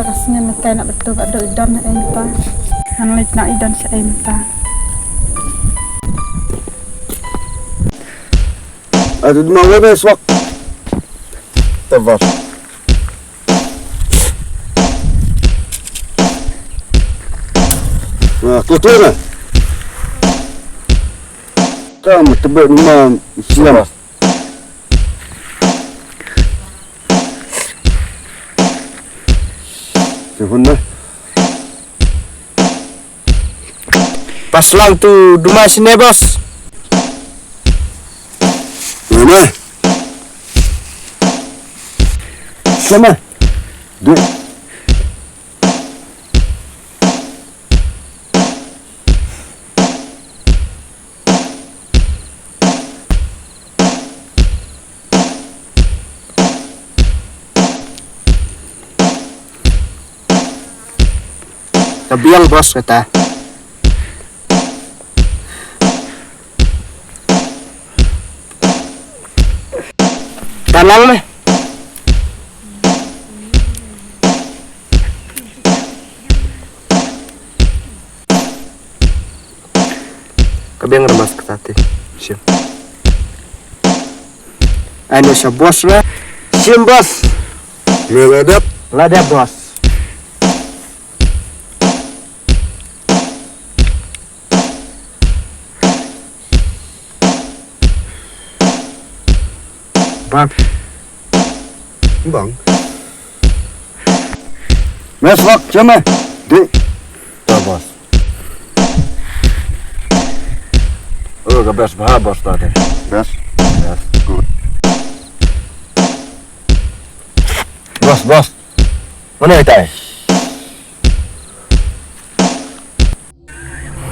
kasnya mekai nak betul kat do idan nak enta. Hanlit nak idan sa enta. Aduh, mau bebas wak. Tavar. Nah, kutu na. Kamu tebak rumah Islam. Sehuna. Pas lang tu rumah sini bos. Mana? Sama. Dua. Tabiang bos kata. Tanang meh. Kabiang remas ketati. Sim. Anu sa bos lah. Sim bos. Ladap. Ladap bos. Bang. Bang. Mes wak cuma. Di. Tak bos. Oh, best bah bos tadi. Best. Yes. Good. Bos. Mana itu?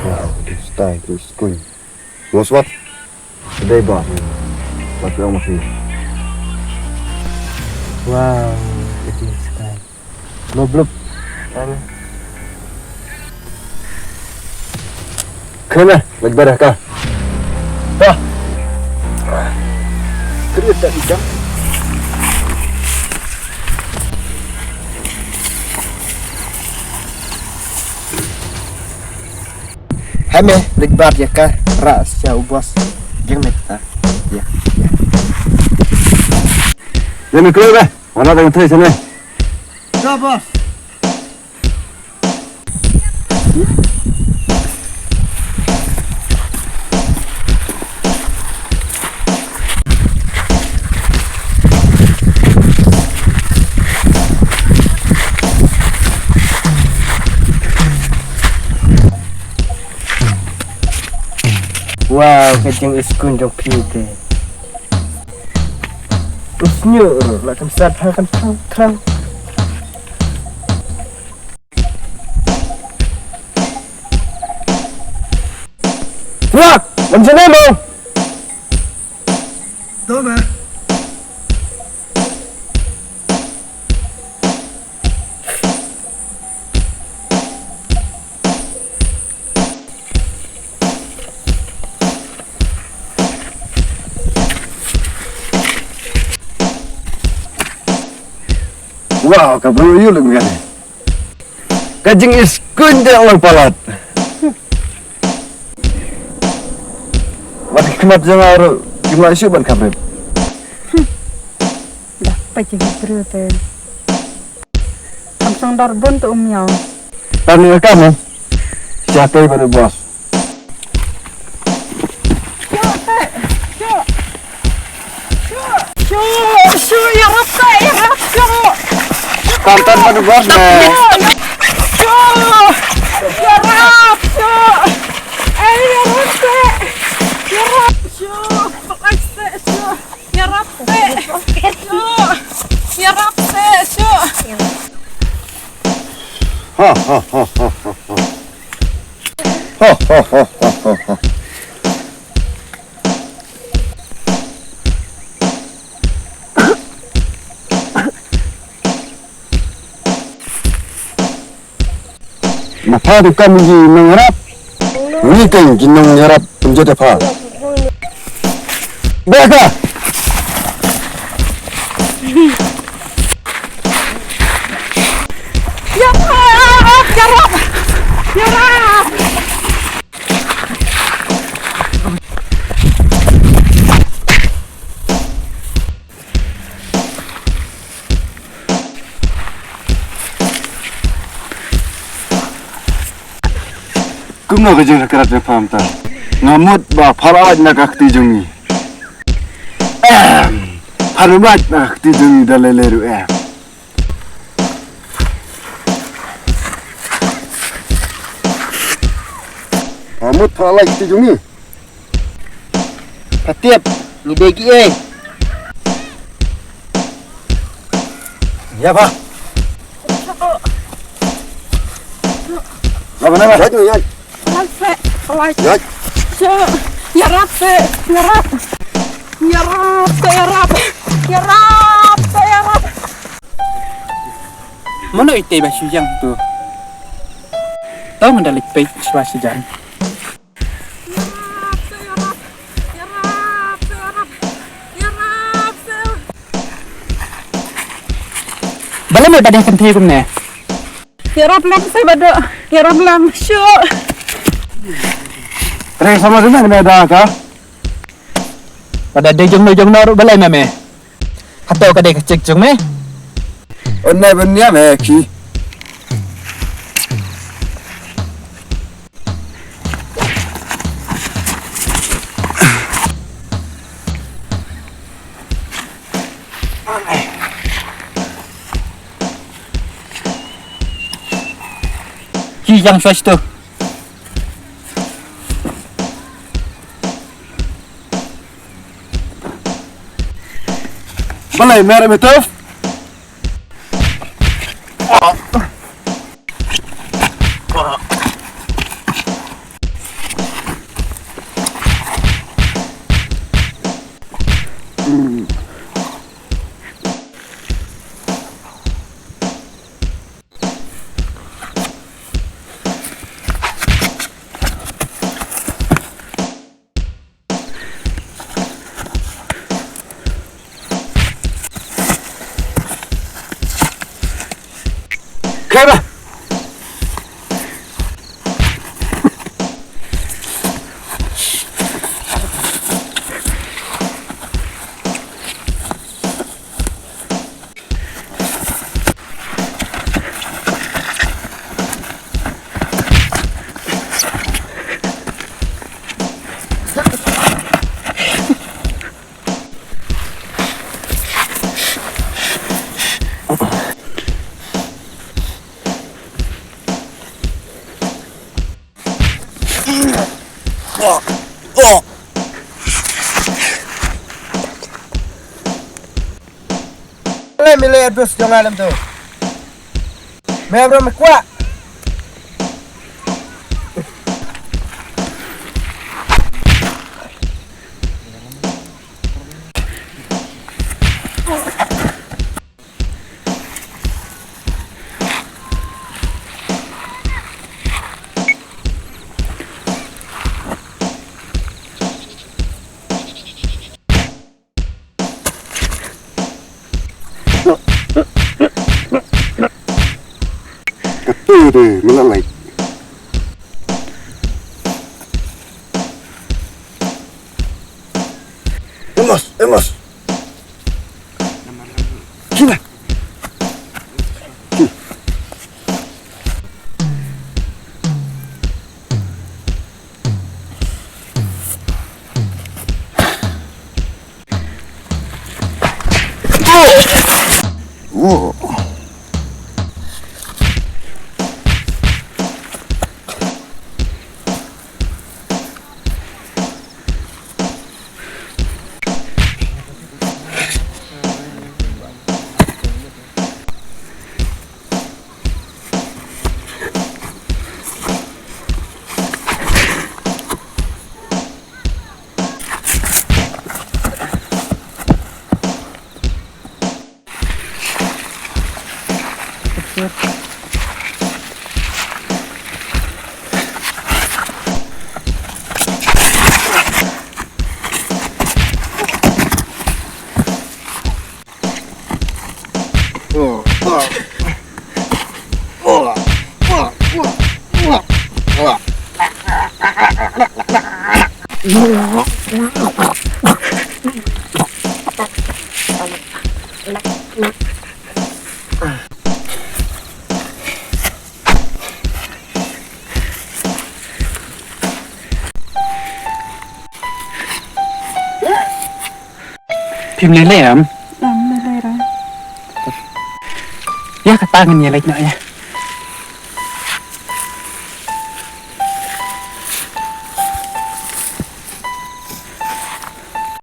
Wow, this time is good. Bos what? Today bos. What you masih? Wow, kecil sekali. Blub. Kena, lagi berah kah? Dah. Kerja tak bisa. Hame, lagi bar ya kah? Ras jauh bos. Jangan tak. Ya. Ini keluar dah. Mana tengok tu sini? Dah bos. Wow, kecing iskun jom pide. Usnya lah kan sat kan terang. Wah, macam mana mau? Tahu tak? Wow, kabel you lagi kan? Kajing iskun dia orang palat. Mati kemat jangan gimana sih ban kabel? Dah pagi terus tu. Samsung darbon tu umnya. Tanya kamu, siapa yang pada bos? Sure, ya rap. Konten pada bos nih. Ya rap. Maka kami mengarap, ini kan jinong mengarap penjata apa? Beka. kumno ke jeng kerat paham ta. Ngamut ba parawat nak akti jungi. Parawat nak akti jungi daleleru Ngamut parawat akti jungi. Katiap, ni degi Ya pak. Apa nama? Ya ya. Ya. Nyerap. Mana ite basu yang tu? Tahu mendalik pay suasa jalan. Bala mo badang kanthi kum ne. Nyerap lam saya bado. Nyerap lam syuk. Terus sama dengan ada ka? Pada dejong naru balai me. Hatau kadai kecek jong me. Onne benya me ki. Ki yang suas tu. Balai merah betul. Kaya Milih bus jangan alam tu. Memang kuat. deh melalai. Emos. Sini. Oh. phim lele am. Làm nơi đây rồi. Ya ka tangan ya like na ya.